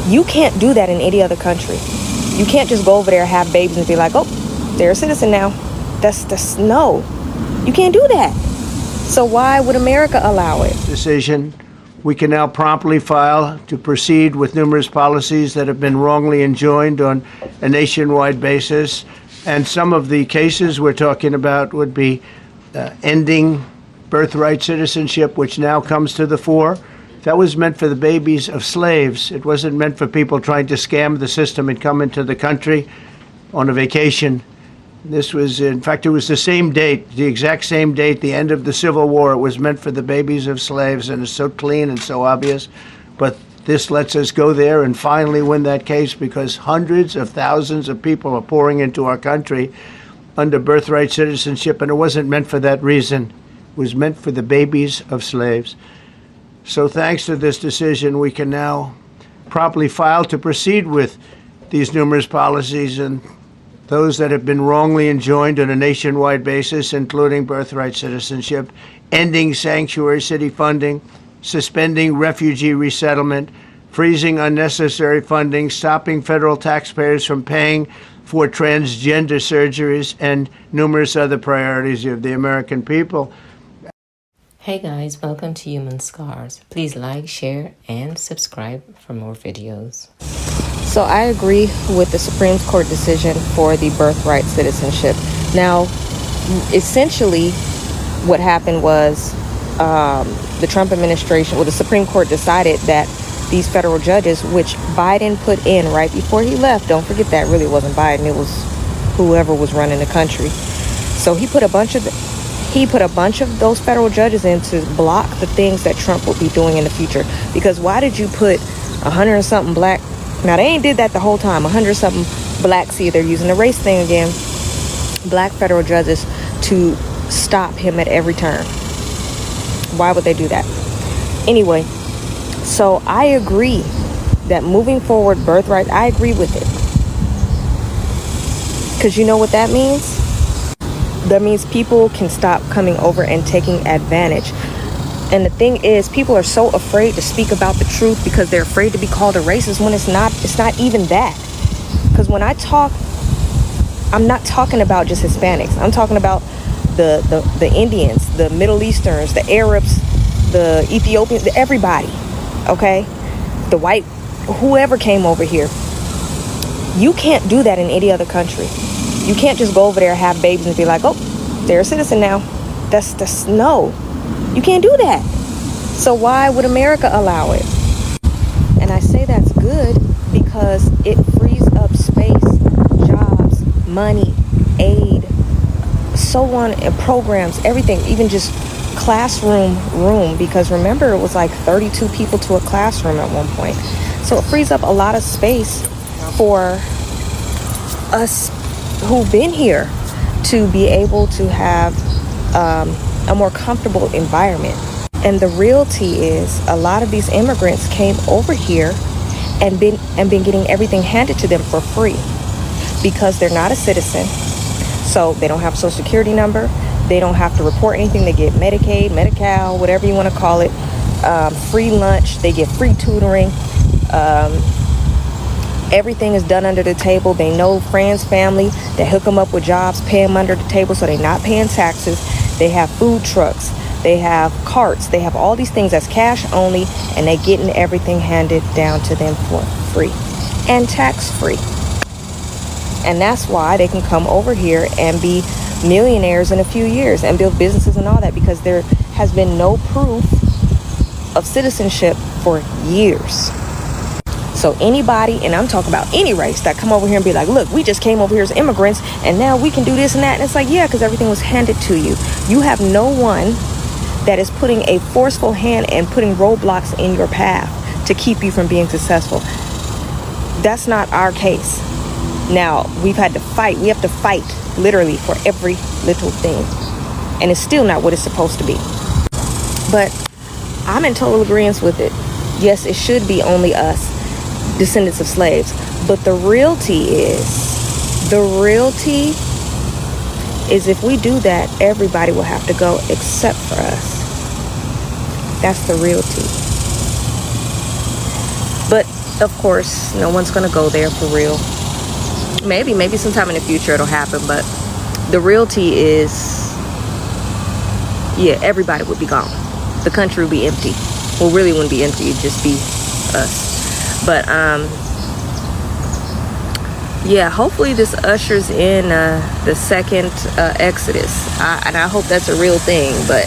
You can't do that in any other country. You can't just go over there, have babies, and be like, oh, they're a citizen now. That's no. You can't do that. So why would America allow it? Decision. We can now promptly file to proceed with numerous policies that have been wrongly enjoined on a nationwide basis. And some of the cases we're talking about would be ending birthright citizenship, which now comes to the fore. That was meant for the babies of slaves. It wasn't meant for people trying to scam the system and come into the country on a vacation. This was, in fact, it was the same date, the exact same date, the end of the Civil War. It was meant for the babies of slaves, and it's so clean and so obvious. But this lets us go there and finally win that case, because hundreds of thousands of people are pouring into our country under birthright citizenship, and it wasn't meant for that reason. It was meant for the babies of slaves. So thanks to this decision, we can now promptly file to proceed with these numerous policies and those that have been wrongly enjoined on a nationwide basis, including birthright citizenship, ending sanctuary city funding, suspending refugee resettlement, freezing unnecessary funding, stopping federal taxpayers from paying for transgender surgeries, and numerous other priorities of the American people. Hey guys, welcome to Human Scars. Please like, share, and subscribe for more videos. So I agree with the Supreme Court decision for the birthright citizenship. Now, essentially, what happened was the Trump administration, the Supreme Court decided that these federal judges, which Biden put in right before he left, don't forget that really wasn't Biden, it was whoever was running the country. So he put a bunch of those federal judges in to block the things that Trump will be doing in the future. Because why did you put 100 and something black? Now, they ain't did that the whole time. 100 something black, see, they're using the race thing again. Black federal judges to stop him at every turn. Why would they do that? Anyway, so I agree that moving forward, birthright, I agree with it. Because you know what that means? That means people can stop coming over and taking advantage. And the thing is, people are so afraid to speak about the truth because they're afraid to be called a racist when it's not even that. Because when I talk, I'm not talking about just Hispanics. I'm talking about the Indians, the Middle Easterns, the Arabs, the Ethiopians, everybody, okay? The white, whoever came over here. You can't do that in any other country. You can't just go over there, have babies, and be like, oh, they're a citizen now. That's no. You can't do that. So why would America allow it? And I say that's good because it frees up space, jobs, money, aid, so on, and programs, everything, even just classroom room. Because remember, it was like 32 people to a classroom at one point. So it frees up a lot of space for us who've been here to be able to have a more comfortable environment. And the reality is a lot of these immigrants came over here and been getting everything handed to them for free because they're not a citizen. So they don't have a social security number. They don't have to report anything. They get Medicaid, Medi-Cal, whatever you want to call it. Free lunch. They get free tutoring. Everything is done under the table. They know friends, family that hook them up with jobs, pay them under the table so they're not paying taxes. They have food trucks. They have carts. They have all these things that's cash only, and they're getting everything handed down to them for free and tax free. And that's why they can come over here and be millionaires in a few years and build businesses and all that, because there has been no proof of citizenship for years. So anybody, and I'm talking about any race, that come over here and be like, look, we just came over here as immigrants and now we can do this and that. And it's like, yeah, because everything was handed to you. You have no one that is putting a forceful hand and putting roadblocks in your path to keep you from being successful. That's not our case. Now, we've had to fight. We have to fight literally for every little thing. And it's still not what it's supposed to be. But I'm in total agreement with it. Yes, it should be only us, descendants of slaves. But the reality is if we do that, everybody will have to go except for us. That's the reality. But Of course, no one's gonna go there for real. Maybe sometime in the future it'll happen, but the reality is, yeah, everybody would be gone. The country would be empty. Well, really wouldn't be empty, it'd just be us. But yeah, hopefully this ushers in the second exodus, and I hope that's a real thing, but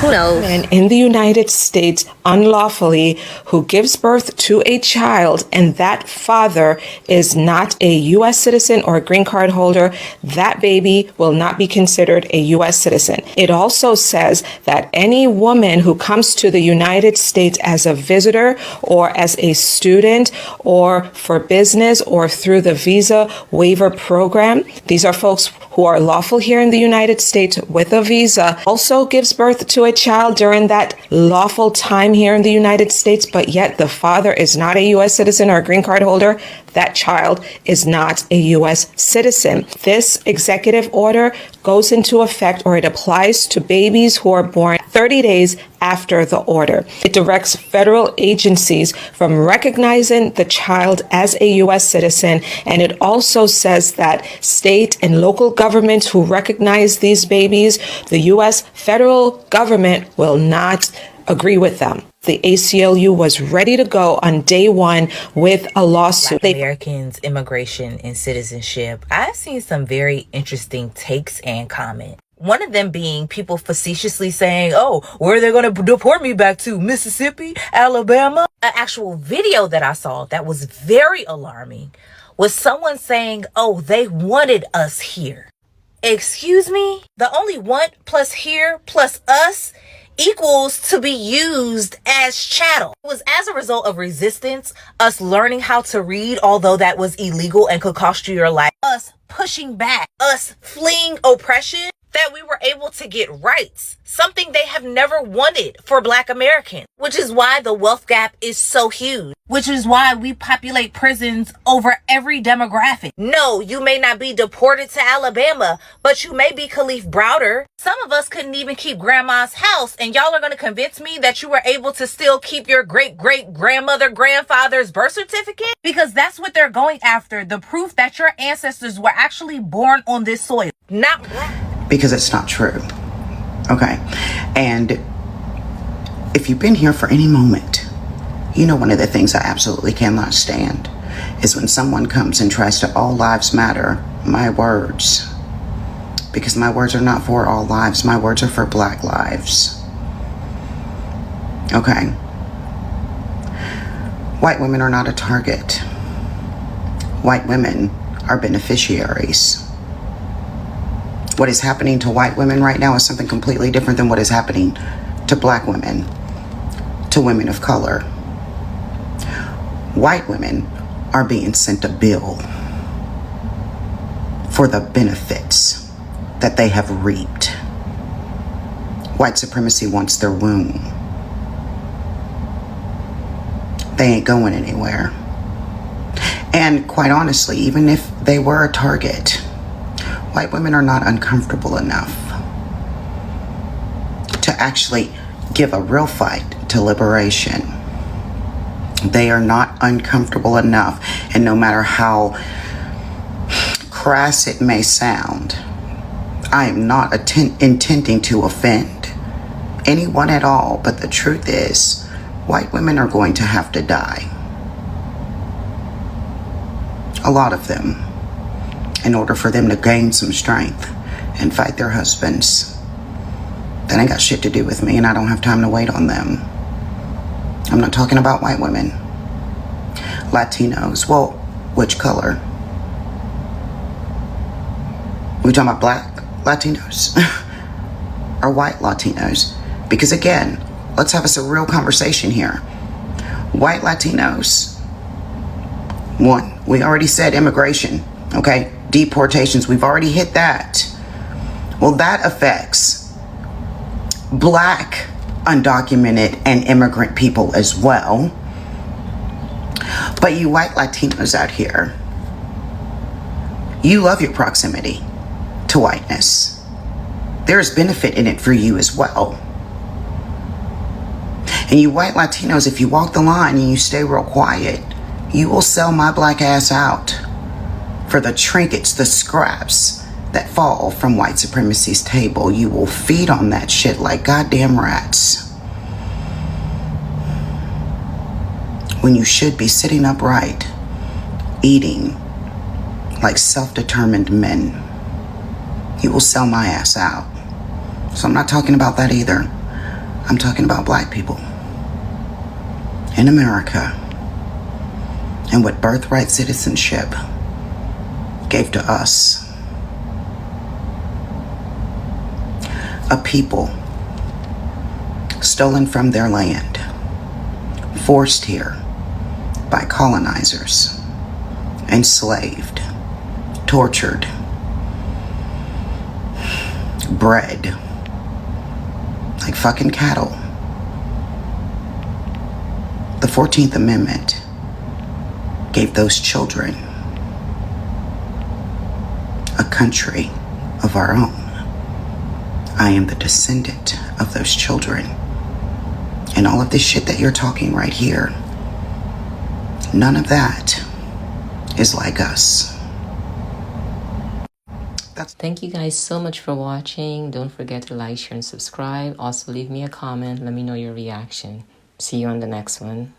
who knows? And in the United States unlawfully who gives birth to a child and that father is not a U.S. citizen or a green card holder, that baby will not be considered a U.S. citizen. It also says that any woman who comes to the United States as a visitor or as a student or for business or through the visa waiver program, these are folks who are lawful here in the United States with a visa, also gives birth to a child during that lawful time here in the United States, but yet the father is not a U.S. citizen or a green card holder, that child is not a U.S. citizen. This executive order goes into effect, or it applies to babies who are born 30 days after the order. It directs federal agencies from recognizing the child as a U.S. citizen, and it also says that state and local governments who recognize these babies, the U.S. federal government will not agree with them. The ACLU was ready to go on day one with a lawsuit. Black Americans, immigration, and citizenship. I've seen some very interesting takes and comments. One of them being people facetiously saying, oh, where are they going to deport me back to? Mississippi? Alabama? An actual video that I saw that was very alarming was someone saying, oh, they wanted us here. Excuse me? The only want plus here plus us equals to be used as chattel. It was as a result of resistance, us learning how to read, although that was illegal and could cost you your life, us pushing back, us fleeing oppression, that we were able to get rights, something they have never wanted for Black Americans, which is why the wealth gap is so huge, which is why we populate prisons over every demographic. No, you may not be deported to Alabama, but you may be Khalif Browder. Some of us couldn't even keep grandma's house, and y'all are going to convince me that you were able to still keep your great-great-grandmother, grandfather's birth certificate? Because that's what they're going after, the proof that your ancestors were actually born on this soil, not Black. Because it's not true. Okay. And if you've been here for any moment, you know one of the things I absolutely cannot stand is when someone comes and tries to all lives matter my words. Because my words are not for all lives. My words are for Black lives. Okay. White women are not a target. White women are beneficiaries. What is happening to white women right now is something completely different than what is happening to Black women, to women of color. White women are being sent a bill for the benefits that they have reaped. White supremacy wants their womb. They ain't going anywhere. And quite honestly, even if they were a target, white women are not uncomfortable enough to actually give a real fight to liberation. They are not uncomfortable enough, and no matter how crass it may sound, I am not intending to offend anyone at all, but the truth is, white women are going to have to die. A lot of them, in order for them to gain some strength and fight their husbands. That ain't got shit to do with me, and I don't have time to wait on them. I'm not talking about white women. Latinos, well, which color? We talking about Black Latinos or white Latinos? Because again, let's have us a real conversation here. White Latinos, one, we already said immigration, okay? Deportations, we've already hit that. Well, that affects Black undocumented and immigrant people as well. But you white Latinos out here, you love your proximity to whiteness. There's benefit in it for you as well. And you white Latinos, if you walk the line and you stay real quiet, You will sell my black ass out for the trinkets, the scraps that fall from white supremacy's table. You will feed on that shit like goddamn rats, when you should be sitting upright, eating like self-determined men. You will sell my ass out. So I'm not talking about that either. I'm talking about black people in America and what birthright citizenship gave to us. A people stolen from their land, forced here by colonizers, enslaved, tortured, bred like fucking cattle. The 14th Amendment gave those children a country of our own. I am the descendant of those children. And all of this shit that you're talking right here, none of that is like us. Thank you guys so much for watching. Don't forget to like, share, and subscribe. Also leave me a comment. Let me know your reaction. See you on the next one.